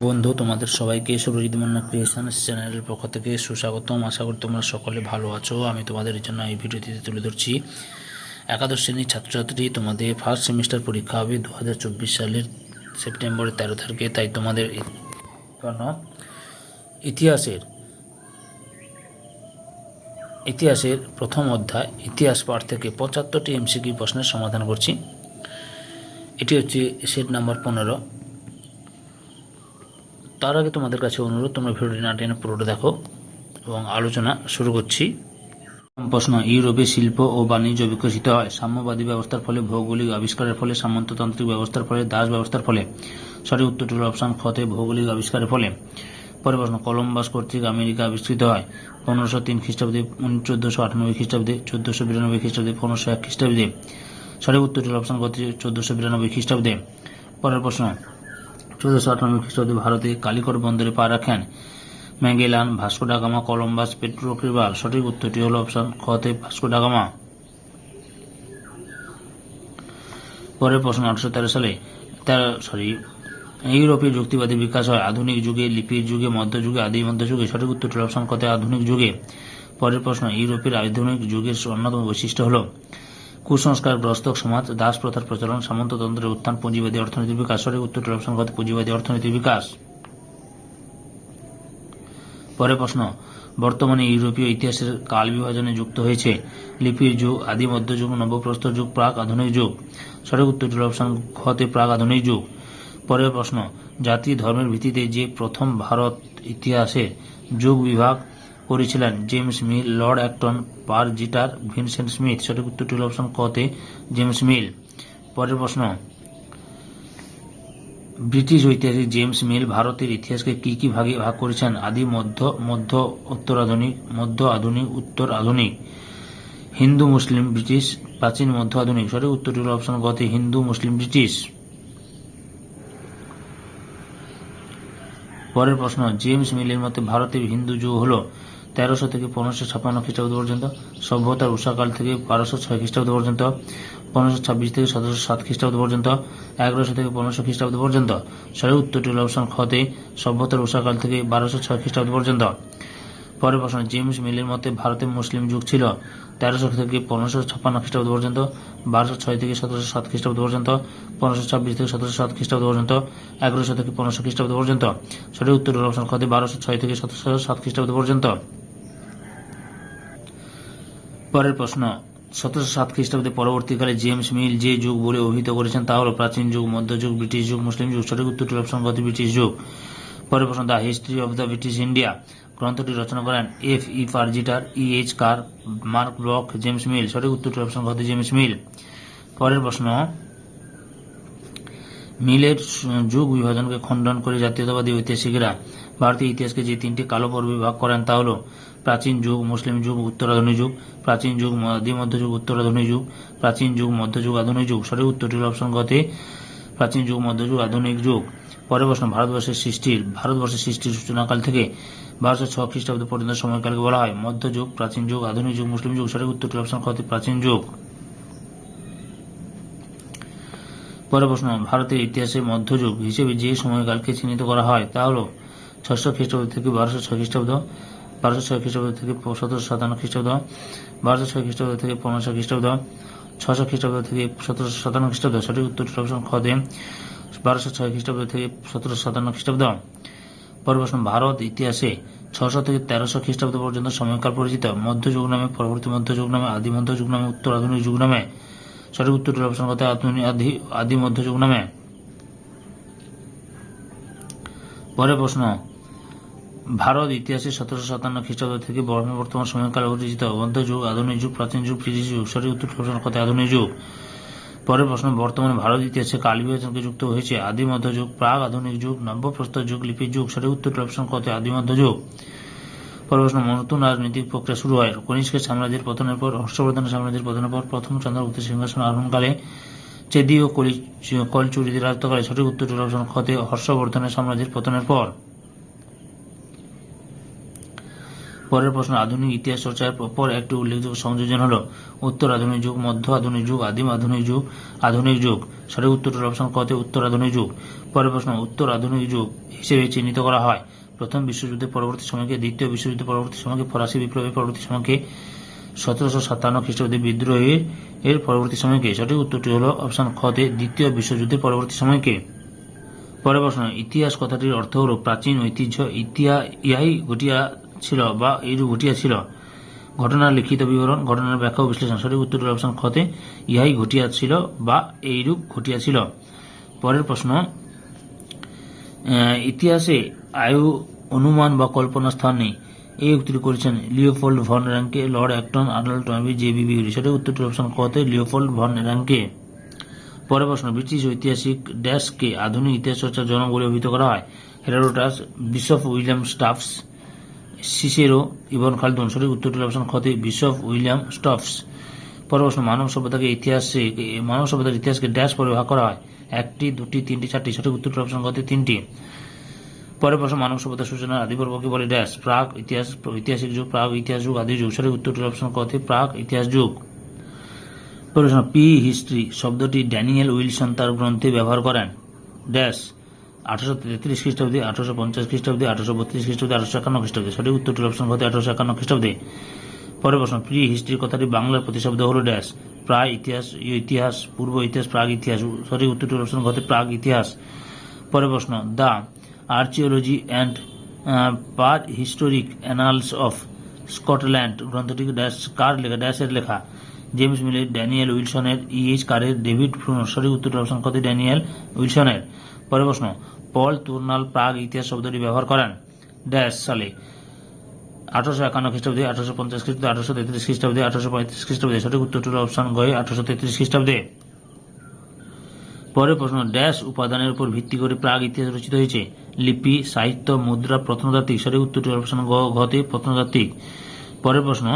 বন্ধু, তোমাদের সবাইকে সুরজিৎ মান্না ক্রিয়েশনস চ্যানেলের পক্ষ থেকে সুস্বাগতম। আশা করি তোমরা সকলে ভালো আছো। আমি তোমাদের জন্য এই ভিডিওটিতে তুলে ধরছি একাদশ শ্রেণীর ছাত্রছাত্রী তোমাদের ফার্স্ট সেমিস্টার পরীক্ষা হবে 2024 সালের সেপ্টেম্বরের 13 তারিখে। তাই তোমাদের জন্য ইতিহাসের প্রথম অধ্যায় ইতিহাস পাঠ থেকে 75টি এমসিকিউ প্রশ্নের সমাধান করছি। এটি হচ্ছে সেট নাম্বার 15। তার আগে তোমাদের কাছে অনুরোধ, তোমরা ভিডিওটি না টেনে পুরোটা দেখো এবং আলোচনা শুরু করছি। প্রশ্ন: ইউরোপে শিল্প ও বাণিজ্য বিকশিত হয় সাম্যবাদী ব্যবস্থার ফলে, ভৌগোলিক আবিষ্কারের ফলে, সামন্ততান্ত্রিক ব্যবস্থার ফলে, দাস ব্যবস্থার ফলে? সঠিক উত্তরটি হল অপশন খতে ভৌগোলিক আবিষ্কারের ফলে। পরের প্রশ্ন: কলম্বাস কর্তৃক আমেরিকা আবিষ্কৃত হয় 1503 খ্রিস্টাব্দে, 1498 খ্রিস্টাব্দে, 1492 খ্রিস্টাব্দে, 1501 খ্রিস্টাব্দে? সঠিক উত্তরটি হল অপশন খতে 1492 খ্রিস্টাব্দে। পরের প্রশ্ন: 1498 খ্রিস্টাব্দে ভারতে কালিকট বন্দরে পা রাখেন Magellan, Vasco da Gama, Columbus, Pedro Cabral? সঠিক উত্তরটি হল অপশন খতে ভাস্কো ডা গামা। পরের প্রশ্ন: 1813 সালে ইউরোপীয় যুক্তিবাদী বিকাশ হয় আধুনিক যুগে, লিপির যুগে, মধ্যযুগে, আদি মধ্যযুগে? সঠিক উত্তরটি হল অপশন খতে আধুনিক যুগে। পরের প্রশ্ন: ইউরোপের আধুনিক যুগের অন্যতম বৈশিষ্ট্য হল কুসংস্কারগ্রস্ত সমাজ, দাস প্রথার প্রচলন, সামন্ততন্ত্রের উত্থান, পুঁজিবাদী অর্থনীতির বিকাশ? সঠিক উত্তরটি হল অপশন খতে পুঁজিবাদী অর্থনীতির বিকাশ। পরের প্রশ্ন: বর্তমানে ইউরোপীয় ইতিহাসের কাল বিভাজনে যুক্ত হয়েছে লিপির যুগ, আদি মধ্যযুগ, নবপ্রস্তর যুগ, প্রাক আধুনিক যুগ? সঠিক উত্তরটি হল অপশন খতে প্রাক আধুনিক যুগ। পরের প্রশ্ন: জাতি ধর্মের ভিত্তিতে যে প্রথম ভারত ইতিহাসের যুগ বিভাগ করেছিলেন জেমস মিল, লর্ড অ্যাক্টন, পার জিটার, ভিনসেন্ট স্মিথ? সঠিক উত্তরটি হল অপশন খতে জেমস মিল। পরের প্রশ্ন: ব্রিটিশ ঐতিহাসিক জেমস মিল ভারতের ইতিহাসকে কি কি ভাগে ভাগ করেছেন? আদি, মধ্য, মধ্য উত্তর আধুনিক, মধ্য আধুনিক, উত্তর আধুনিক? হিন্দু, মুসলিম, ব্রিটিশ, প্রাচীন, মধ্য আধুনিক? সঠিক উত্তরটি হল অপশন গতে হিন্দু, মুসলিম, ব্রিটিশ। পরের প্রশ্ন: জেমস মিলের মতে ভারতের হিন্দু যুগ হল 1300 থেকে 1556 খ্রিস্টাব্দ পর্যন্ত, সভ্যতার উষাকাল থেকে 1206 খ্রিস্টাব্দ পর্যন্ত, 1526 থেকে 1707 খ্রিস্টাব্দ পর্যন্ত, 1100 থেকে 1500 খ্রিস্টাব্দ পর্যন্ত? সঠিক উত্তরটি হল অপশন খতে সভ্যতার উষাকাল থেকে 1206 খ্রিস্টাব্দ পর্যন্ত। পরের প্রশ্ন: জেমস মিলের মতে ভারতে মুসলিম যুগ ছিল 1300 থেকে 1556 খ্রিস্টাব্দ পর্যন্ত, 1206 থেকে 1707 খ্রিস্টাব্দ পর্যন্ত, 1526 থেকে 1707 খ্রিস্টাব্দ পর্যন্ত, 1100 থেকে 1500 খ্রিস্টাব্দ পর্যন্ত? সঠিক উত্তর হল অপশন খতে 1206 থেকে 1707 খ্রিস্টাব্দ পর্যন্ত। পরের প্রশ্ন: 1707 খ্রিস্টাব্দে পরবর্তীকালে জেমস মিল যে যুগ বলে অভিহিত করেছেন তা হল প্রাচীন যুগ, মধ্যযুগ, ব্রিটিশ যুগ, মুসলিম যুগ? সঠিক উত্তরটি অপশন খতে ব্রিটিশ যুগ। পরের প্রশ্ন: the history of the British India গ্রন্থটি রচনা করেন এফ ই পারজিটার, ই এইচ কার, মার্ক ব্লক, জেমস মিল? সঠিক উত্তরটি অপশন খতে জেমস মিল। পরের প্রশ্ন: মিলের যুগ বিভাজনকে খণ্ডন করে জাতীয়তাবাদী ঐতিহাসিকরা ভারতীয় ইতিহাসকে যে তিনটি কালো পর্বে ভাগ করেন তা হল প্রাচীন যুগ, মুসলিম যুগ, উত্তরাধুনিক যুগ? প্রাচীন যুগ, আদি মধ্যযুগ, উত্তরাধুনিক যুগ? প্রাচীন যুগ, মধ্যযুগ, আধুনিক যুগ? সঠিক উত্তরটি হল অপশন গতে প্রাচীন যুগ, মধ্যযুগ, আধুনিক যুগ। পরের প্রশ্ন: ভারতবর্ষের সৃষ্টির সূচনাকাল থেকে 1206 খ্রিস্টাব্দ পর্যন্ত সময়কালকে বলা হয় মধ্যযুগ, প্রাচীন যুগ, আধুনিক যুগ, মুসলিম যুগ? সঠিক উত্তরটি অপশন খতে প্রাচীন যুগ। পরের প্রশ্ন: ভারতের ইতিহাসে মধ্যযুগ হিসেবে যে সময়কালকে চিহ্নিত করা হয় তা হল 600 খ্রিস্টাব্দ থেকে 1206 খ্রিস্টাব্দ, 1206 খ্রিস্টাব্দ থেকে 1757 খ্রিস্টাব্দ, 1206 খ্রিস্টাব্দ থেকে 1500 খ্রিস্টাব্দ, 600 খ্রিস্টাব্দ থেকে 1757 খ্রিস্টাব্দ? সঠিক উত্তরটি অপশন খতে 1206 খ্রিস্টাব্দ থেকে 1757 খ্রিস্টাব্দ। পরের প্রশ্ন: ভারত ইতিহাসে 600 থেকে 1300 খ্রিস্টাব্দ পর্যন্ত সময়কাল পরিচিত মধ্যযুগ নামে, পরবর্তী মধ্যযুগ নামে, আদি মধ্যযুগ নামে, উত্তর আধুনিক যুগ নামে? সঠিক উত্তরটি অপশন খতে আদি মধ্যযুগ নামে। পরের প্রশ্ন: ভারত ইতিহাসে 1757 খ্রিস্টাব্দ থেকে বর্তমান সময়কাল পরিচিত মধ্যযুগ, আধুনিক যুগ, প্রাচীন যুগ, ব্রিটিশ যুগ? সঠিক উত্তরটি অপশন খতে আধুনিক যুগ। পরের প্রশ্ন: বর্তমানে ভারত ইতিহাসে কাল বিভাজনকে যুক্ত হয়েছে আদি মধ্যযুগ, প্রাক আধুনিক যুগ, নব্যপ্রস্তর যুগ, লিপির যুগ? সঠিক উত্তরটি অপশন খতে আদি মধ্যযুগ। পরের প্রশ্ন: নতুন রাজনৈতিক প্রক্রিয়া শুরু হয় কনিষ্কের সাম্রাজ্যের পতনের পর, হর্ষবর্ধনের সাম্রাজ্যের পতনের পর, প্রথম চন্দ্রগুপ্তের সিংহাসন আরোহণকালে, চেদি ও কলচুরিদের রাজত্বকালে? সঠিক উত্তরটি অপশন খতে হর্ষবর্ধনের সাম্রাজ্যের পতনের পর। পরের প্রশ্ন, আধুনিক ইতিহাস চর্চার পর একটি উল্লেখযোগ্য সংযোজন হলো উত্তর আধুনিক যুগ, মধ্য আধুনিক যুগ, আদিম আধুনিক যুগ, আধুনিক যুগ। সঠিক উত্তরটি অপশন ক তে উত্তর আধুনিক যুগ। পরের প্রশ্ন, উত্তর আধুনিক যুগ হিসেবে চিহ্নিত করা হয় প্রথম বিশ্বযুদ্ধের পরবর্তী সময়কে, দ্বিতীয় বিশ্বযুদ্ধের পরবর্তী সময়কে, ফরাসি বিপ্লবের পরবর্তী সময়কে, 1757 খ্রিস্টাব্দে বিদ্রোহের এর পরবর্তী সময়কে। সঠিক উত্তরটি হল অপশন খ তে দ্বিতীয় বিশ্বযুদ্ধের পরবর্তী সময়কে। পরের প্রশ্ন, ইতিহাস কথাটির অর্থ হল প্রাচীন ঐতিহ্য, ইহাই ঘটিয়া ছিল বা এইরূপ ঘটিয়া ছিল। ঘটনার লিখিত বিবরণ, ঘটনার ব্যাখ্যা ও বিশ্লেষণ। সঠিক উত্তরটি অপশন খ তে ইহাই ঘটিয়া ছিল বা এইরূপ ঘটিয়া ছিল। পরের প্রশ্ন, ইতিহাসে আয়ু, অনুমান বা কল্পনার স্থান নেই, এই উক্তিটি করেছেন Leopold von Ranke, Lord Acton, Arnold Toynbee, JBB. Bury. সঠিক উত্তরটি অপশন ক তে লিওপোল্ড ভন র্যাঙ্কে। পরের প্রশ্ন, ব্রিটিশ ঐতিহাসিক ড্যাশকে আধুনিক ইতিহাস চর্চার জনক বলে অভিহিত করা হয়? Herodotus, bishop William stuffs, Cicero, ibn Khaldun. সঠিক উত্তরটি অপশন খ তে বিশপ উইলিয়াম স্টাফস। পরের প্রশ্ন, মানব সভ্যতার ইতিহাসকে ড্যাশ পরে ভাগ করা হয়? 1টি, 2টি, 3টি, 4টি। সঠিক উত্তরটি অপশন ক তে 3টি। পরের প্রশ্ন, মানব সভ্যতার সূচনার আদিপর্বকে বলে ড্যাশ? প্রাক ইতিহাস, ঐতিহাসিক যুগ, প্রাক ইতিহাস যুগ, আদি যুগ। সঠিক উত্তরটি অপশন ক তে প্রাক ইতিহাস যুগ। প্রশ্ন, পি হিস্ট্রি শব্দটি ড্যানিয়েল উইলসন তার গ্রন্থে ব্যবহার করেন? ড্যাশ 1833 খ্রিস্টাব্দে, 1850 খ্রিস্টাব্দে, 1832 খ্রিস্টাব্দে, 1851 খ্রিস্টাব্দে। সঠিক উত্তরটি অপশন ক তে 1851 খ্রিস্টাব্দে। পরের প্রশ্ন, প্রি হিস্ট্রি কথাটি বাংলার প্রতিশব্দ হল ড্যাশ? প্রায় ইতিহাস, ইতিহাস, পূর্ব ইতিহাস, প্রাগ ইতিহাস। সঠিক উত্তরটি অপশন ক তে প্রাগ ইতিহাস। পরের প্রশ্ন, the archaeology and prehistoric annals of Scotland গ্রন্থটি ড্যাশ কার লেখা? ড্যাশের লেখা? জেমস মিলের, ড্যানিয়েল উইলসনের, ইএইচ কারের, ডেভিড ফ্রুনোর। সঠিক উত্তরটি অপশন ক তে ড্যানিয়েল উইলসনের। পরের প্রশ্ন, পল তুর্নাল প্রাগ ইতিহাস শব্দটি ব্যবহার করেন? ড্যাশ সালে? 1851 খ্রিস্টাব্দে, 1850 খ্রিস্টাব্দে, 1833 খ্রিস্টাব্দে, 1835 খ্রিস্টাব্দে। সঠিক উত্তরটি অপশন গ 1833 খ্রিস্টাব্দে। পরের প্রশ্ন, ড্যাশ উপাদানের উপর ভিত্তি করে প্রাগ ইতিহাস রচিত হয়েছে? লিপি, সাহিত্য, মুদ্রা, প্রত্নতাত্ত্বিক। সঠিক উত্তরটি অপশন ঘ তে প্রত্নতাত্ত্বিক। পরের প্রশ্ন,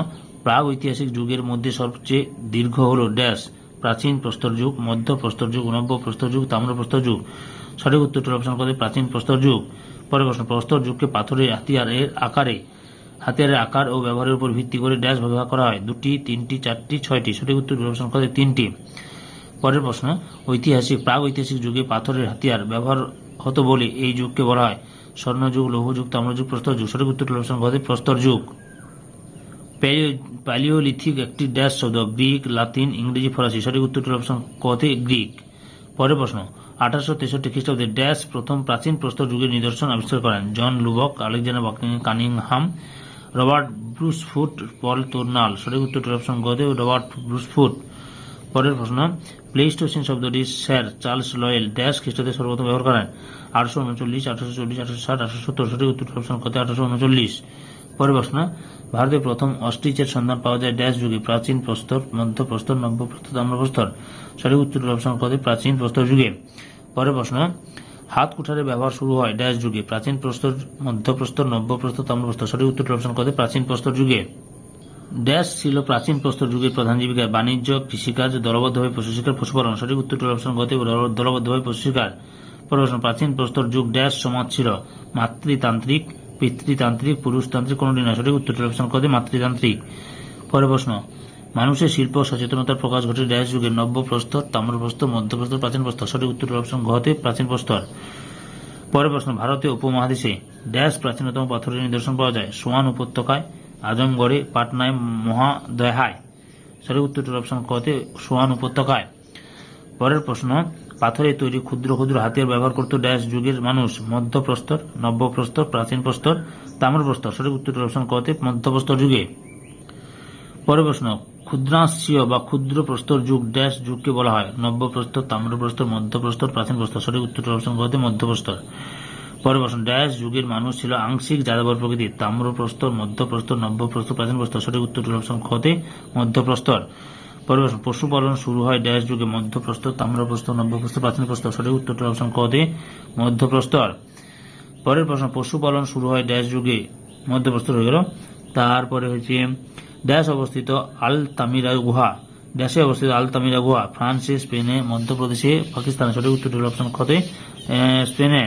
প্রাগ ঐতিহাসিক যুগের মধ্যে সবচেয়ে দীর্ঘ হল ড্যাশ? প্রাচীন প্রস্তর যুগ, মধ্য প্রস্তর যুগ, নব্য প্রস্তর যুগ, তাম্র প্রস্তর যুগ। সঠিক উত্তরটি অপশন ক তে প্রাচীন প্রস্তর যুগ। পরের প্রশ্ন, প্রস্তর যুগকে পাথরের হাতিয়ারের আকার ও ব্যবহারের উপর ভিত্তি করে ড্যাশ ভাগ করা হয়? 2টি, 3টি, 4টি, 6টি। সঠিক উত্তরটি অপশন ক তে 3টি। পরের প্রশ্ন, প্রাগ ঐতিহাসিক যুগে পাথরের হাতিয়ার ব্যবহার হতো বলে এই যুগকে বলা হয়? স্বর্ণযুগ, লৌহযুগ, তাম্রযুগ, প্রস্তর যুগ। সঠিক উত্তরটি অপশন ক তে প্রস্তর যুগ। প্যালিওলিথিক একটি ড্যাশ শব্দ? গ্রিক, লাতিন, ইংরেজি, ফরাসি। সঠিক উত্তরটি অপশন ক তে গ্রিক। পরের প্রশ্ন, 1863 খ্রিস্টাব্দে ড্যাশ প্রথম প্রাচীন প্রস্তর যুগের নিদর্শন আবিষ্কার করেন? জন লুবক, আলেকজান্ডার কানিংহাম, রবার্ট ব্রুসফুট, পল তুর্নাল। সঠিক উত্তরটি অপশন গ তে রবার্ট ব্রুসফুট। পরের প্রশ্ন, প্লেইস্টোসিন শব্দটি স্যার চার্লস লয়েল ড্যাশ খ্রিস্টাব্দে সর্বপ্রথম ব্যবহার করেন? 1839, 1840, 1860, 1870। সঠিক উত্তরটি অপশন ক তে 1839। পরের প্রশ্ন, ভারতের প্রথম অস্ট্রিচের সন্ধান পাওয়া যায় ড্যাশ যুগে? প্রাচীন প্রস্তর, মধ্য প্রস্তর, নব্য প্রস্তর, তাম্র প্রস্তর। সঠিক উত্তরটি অপশন ক তে প্রাচীন প্রস্তর যুগে। পরের প্রশ্ন, হাত কুঠারের ব্যবহার শুরু হয় ড্যাশ যুগে? প্রাচীন প্রস্তর, মধ্য প্রস্তর, নব্য প্রস্তর, তাম্র প্রস্তর। সঠিক উত্তরটি অপশন ক তে প্রাচীন প্রস্তর যুগে। ড্যাশ ছিল প্রাচীন প্রস্তর যুগের প্রধান জীবিকা? বাণিজ্য, কৃষিকাজ, দলবদ্ধভাবে পশু শিকার, পশুপালন। সঠিক উত্তরটি অপশন গ তে দলবদ্ধভাবে পশু শিকার। পরের প্রশ্ন, প্রাচীন প্রস্তর যুগ ড্যাশ সমাজ ছিল? মাতৃতান্ত্রিক, পিতৃতান্ত্রিক, পুরুষতান্ত্রিক, কোনটি নয়? সঠিক উত্তরটি অপশন ক তে মাতৃতান্ত্রিক। পরের প্রশ্ন, মানুষের শিল্প সচেতনতার প্রকাশ ঘটে ড্যাশ যুগে? নব্য প্রস্তর, তাম্র প্রস্তর, মধ্য প্রস্তর, প্রাচীন প্রস্তর। সঠিক উত্তরটি অপশন ঘ তে প্রাচীন প্রস্তর। পরের প্রশ্ন, ভারতীয় উপমহাদেশে ড্যাশ প্রাচীনতম পাথরের নিদর্শন পাওয়া যায়? সোয়ান উপত্যকায়, আজমগড়ে, পাটনায়, মহাদহায়। সঠিক উত্তরটি অপশন ক তে সোয়ান উপত্যকায়। পরের প্রশ্ন, পাথরে তৈরি ক্ষুদ্র ক্ষুদ্র হাতিয়ার ব্যবহার করত ড্যাশ যুগের মানুষ? মধ্য প্রস্তর, নব্য প্রস্তর, প্রাচীন প্রস্তর, তাম্র প্রস্তর। সঠিক উত্তরটি অপশন ক তে মধ্য প্রস্তর যুগে। পরের প্রশ্ন, ক্ষুদ্রাংশীয় বা ক্ষুদ্র প্রস্তর যুগ ড্যাশ যুগকে বলা হয়? নব্য প্রস্তর, তাম্র প্রস্তর, মধ্য প্রস্তর, প্রাচীন প্রস্তর। সঠিক উত্তরটি অপশন ক তে মধ্য প্রস্তর। পরের প্রশ্ন, ড্যাশ যুগের মানুষ ছিল আংশিক যাযাবর প্রকৃতির? তাম্র প্রস্তর, মধ্য প্রস্তর, নব্য প্রস্তর, প্রাচীন প্রস্তর। সঠিক উত্তরটি অপশন খ তে মধ্য প্রস্তর। পরের প্রশ্ন, পশুপালন শুরু হয় ড্যাশ যুগে? মধ্য প্রস্তর, তাম্র প্রস্তর, নব্য প্রস্তর, প্রাচীন প্রস্তর। সঠিক উত্তরটি অপশন ক তে মধ্য প্রস্তর। পরের প্রশ্ন, পশুপালন শুরু হয় ড্যাশ যুগে? মধ্য প্রস্তর হয়ে গেল। তারপরে হচ্ছে ড্যাশ অবস্থিত আলতামিরা গুহা? ড্যাশে অবস্থিত আলতামিরা গুহা? ফ্রান্সে, স্পেনে, মধ্যপ্রদেশে, পাকিস্তানে। সঠিক উত্তরটি অপশন খ তে স্পেনে।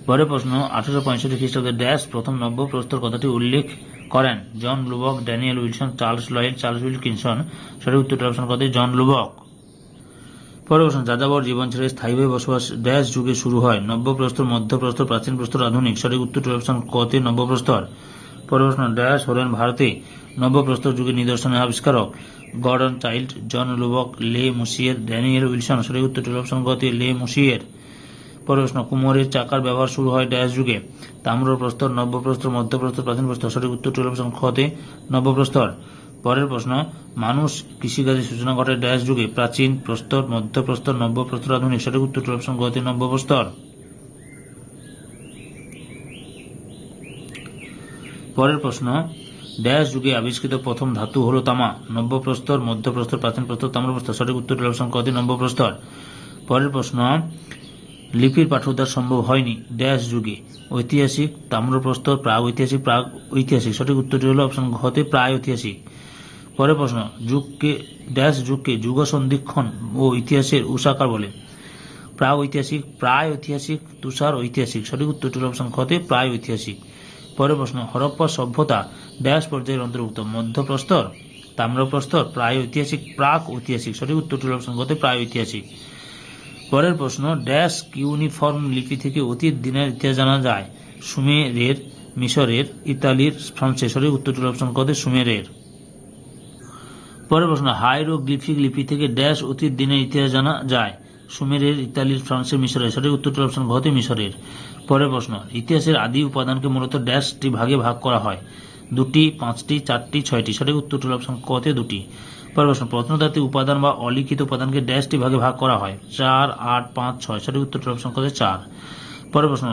পরের প্রশ্ন 1865 খ্রিস্টাব্দে ড্যাশ প্রথম নব্য প্রস্তর কথাটি উল্লেখ করেন? John Lubbock, Daniel Wilson, Charles Lloyd, Charles Wilkinson. সঠিক উত্তরটি অপশন কত? জন লুবক। পরের প্রশ্ন যাযাবর জীবন ছেড়ে স্থায়ীভাবে বসবাস ড্যাশ যুগে শুরু হয়? নব্য প্রস্তর, মধ্য প্রস্তর, প্রাচীন প্রস্তর, আধুনিক। সঠিক উত্তরটি অপশন কতে? নব্য প্রস্তর। পরের প্রশ্ন ড্যাশ হলেন ভারতে নব্য প্রস্তর যুগের নিদর্শনের আবিষ্কারক? গর্ডন চাইল্ড, জন লুবক, লে মুসিয়ের, ড্যানিয়েল উইলসন। সঠিক উত্তরটি অপশন কতে? লে মুসিয়ের। পরের প্রশ্ন কুমোরের চাকার ব্যবহার শুরু হয় ড্যাশ যুগে? তাম্র প্রস্তর, নব্য প্রস্তর, মধ্য প্রস্তর, প্রাচীন প্রস্তর। সঠিক উত্তরটি অপশন কতে? নব্য প্রস্তর। পরের প্রশ্ন মানুষ কৃষিকাজের সূচনা ঘটে ড্যাশ যুগে? প্রাচীন প্রস্তর, মধ্য প্রস্তর, নব্য প্রস্তর, আধুনিক। সঠিক উত্তরটি অপশন কতে? নব্য প্রস্তর। পরের প্রশ্ন ড্যাশ যুগে আবিষ্কৃত প্রথম ধাতু হল তামা? নব্য প্রস্তর, মধ্য প্রস্তর, প্রাচীন প্রস্তর, তাম্র প্রস্তর। সঠিক উত্তরটি অপশন কতে? নব্য প্রস্তর। পরের প্রশ্ন লিপির পাঠোদ্ধার সম্ভব হয়নি ড্যাশ যুগে? ঐতিহাসিক, তাম্রপ্রস্তর, প্রাগ ঐতিহাসিক, প্রাগ ঐতিহাসিক। সঠিক উত্তরটি হল অপশন ঘতে প্রায় ঐতিহাসিক। পরের প্রশ্ন যুগকে ড্যাশ যুগকে যুগ সন্ধিক্ষণ ও ইতিহাসের উষাকার বলে? প্রাগ ঐতিহাসিক, প্রায় ঐতিহাসিক, তুষার ঐতিহাসিক। সঠিক উত্তরটি হল অপশন ঘতে প্রায় ঐতিহাসিক। পরের প্রশ্ন হরপ্পা সভ্যতা ড্যাশ পর্যায়ের অন্তর্ভুক্ত? মধ্যপ্রস্তর, তাম্রপ্রস্তর, প্রায় ঐতিহাসিক, প্রাক ঐতিহাসিক। সঠিক উত্তরটি হল অপশন ঘতে প্রায় ঐতিহাসিক। পরের প্রশ্ন ড্যাশ কিউনিফর্ম লিপি থেকে অতীত দিনের ইতিহাস জানা যায়? সুমেরের, মিশরের, ইতালির, ফ্রান্সের। সঠিক উত্তরটি হল অপশন কতে? সুমেরের। পরের প্রশ্ন হাইরোগ্লিফিক লিপি থেকে ড্যাশ অতীত দিনের ইতিহাস জানা যায়? সুমেরের, ইতালির, ফ্রান্সের, মিশরের। সঠিক উত্তরটি অপশন ঘতে মিশরের। পরের প্রশ্ন ইতিহাসের আদি উপাদানকে মূলত ড্যাশটি ভাগে ভাগ করা হয়? 2টি, 5টি, 4টি, 6টি। সঠিক উত্তরটি হল অপশন কতে? 2টি। পরের প্রশ্ন প্রত্নতাত্ত্বিক উপাদান বা অলিখিত উপাদানকে ড্যাশটি ভাগে ভাগ করা হয়? 4, 8, 5, 6। সঠিক উত্তরটি অপশন কতে? 4। পরের প্রশ্ন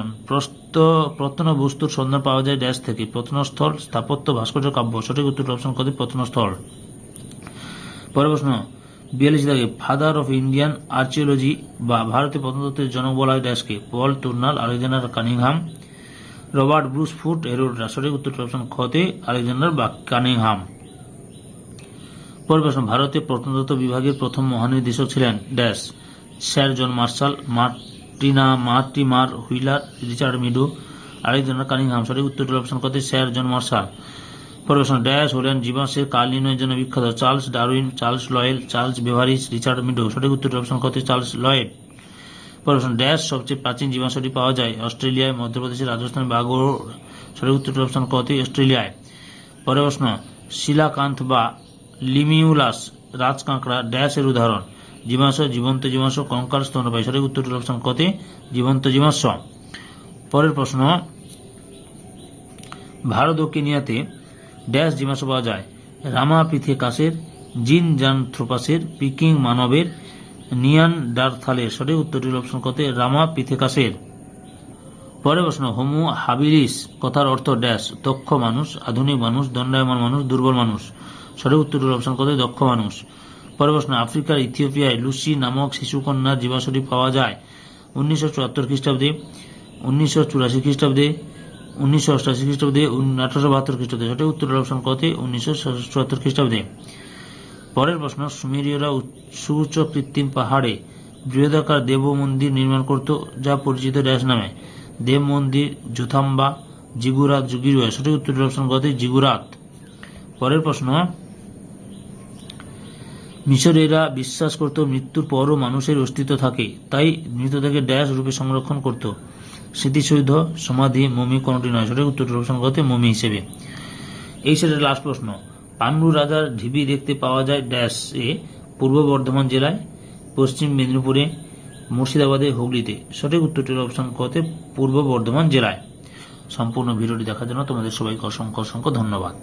প্রত্নবস্তুর সন্ধান পাওয়া যায় ড্যাশ থেকে? প্রত্নস্থল, স্থাপত্য, ভাস্কর্য, কাব্য। সঠিক উত্তরটি অপশন কতে? প্রত্নস্থল। পরের প্রশ্ন 42 দাগে ফাদার অফ ইন্ডিয়ান আর্চিওলজি বা ভারতীয় প্রত্নতত্ত্বের জনক বলা হয় ড্যাশকে? Paul Tournal, Alexander Cunningham, Robert Bruce Foote, Herodotus. সঠিক উত্তরটি অপশন খতে আলেকজান্ডার বা কানিংহাম। পরের প্রশ্ন ভারতীয় প্রত্নতত্ত্ব বিভাগের প্রথম মহানির্দেশক ছিলেন dash? Sir John Marshall, Mortimer Wheeler, Richard Meadow, Alexander Cunningham. সঠিক উত্তরটি অপশন কতে? Sir John Marshall. পরের প্রশ্ন ড্যাশ হলেন জীবাশ্মের কাল নির্ণয়ের জন্য বিখ্যাত? Charles Darwin, Charles Lyell, Charles Beveridge, Richard Meadow. সঠিক উত্তরটি অপশন কতে? Charles Lloyd. পরের প্রশ্ন ড্যাশ সবচেয়ে প্রাচীন জীবাশ্মটি পাওয়া যায়? অস্ট্রেলিয়ায়, মধ্যপ্রদেশের, রাজস্থান, বাগোর। সঠিক উত্তরটি অপশন কতে? অস্ট্রেলিয়ায়। পরের প্রশ্ন শিলাকান্থ বা লিমিউলাস রাজকাঁকড়া ড্যাশ এর উদাহরণ? জীবাশ্ম, জীবন্ত জীবাশ্ম, কঙ্কাল, স্তন্যপায়ী। সঠিক উত্তরটি অপশন কতে? জীবন্ত জীবাশ্ম। পরের প্রশ্ন ভারত ও কেনিয়াতে ড্যাশ জীবাশ্ম পাওয়া যায়? রামাপিথেকাসের, জিনজানথ্রোপাসের, পিকিং মানবের, নিয়ানডারথালের। সঠিক উত্তরটি অপশন কতে? রামাপিথেকাসের। পরের প্রশ্ন হোমো হাবিলিস কথার অর্থ ড্যাশ? দক্ষ মানুষ, আধুনিক মানুষ, দণ্ডায়মান মানুষ, দুর্বল মানুষ। সঠিক উত্তরটি অপশন কতে? দক্ষ মানুষ। পরের প্রশ্ন আফ্রিকার ইথিওপিয়ায় লুসি নামক শিশুকন্যার জীবাশ্মটি পাওয়া যায়? 1974 খ্রিস্টাব্দে, 1984 খ্রিস্টাব্দে, 1988 খ্রিস্টাব্দে, 1872 খ্রিস্টাব্দে। সঠিক উত্তর অপশন কতে? 1974 খ্রিস্টাব্দে। পরের প্রশ্ন সুমেরীয়রা সুউচ্চ কৃত্রিম পাহাড়ে বৃহদাকার দেব মন্দির নির্মাণ করত যা পরিচিত ড্যাশ নামে? দেব মন্দির, জোথাম্বা, জিগুরাত, জুগিরুয়া। সঠিক উত্তর অপশন কতে? জিগুরাত। পরের প্রশ্ন মিশরীয়রা বিশ্বাস করত মৃত্যুর পরও মানুষের অস্তিত্ব থাকে, তাই মৃতদেহকে ড্যাশ রূপে সংরক্ষণ করত? স্মৃতিসৌধ, সমাধি, মমি, কোনটি নয়? সঠিক উত্তর অপশন কতে? মমি হিসেবে। এই সেটের লাস্ট প্রশ্ন পান্ডু রাজার ঢিবি দেখতে পাওয়া যায় ড্যাশ এ? পূর্ব বর্ধমান জেলায়, পশ্চিম মেদিনীপুরে, মুর্শিদাবাদে, হুগলিতে। সঠিক উত্তরটির অপশন কতে? পূর্ব বর্ধমান জেলায়। সম্পূর্ণ ভিডিওটি দেখার জন্য তোমাদের সবাইকে অসংখ্য অসংখ্য ধন্যবাদ।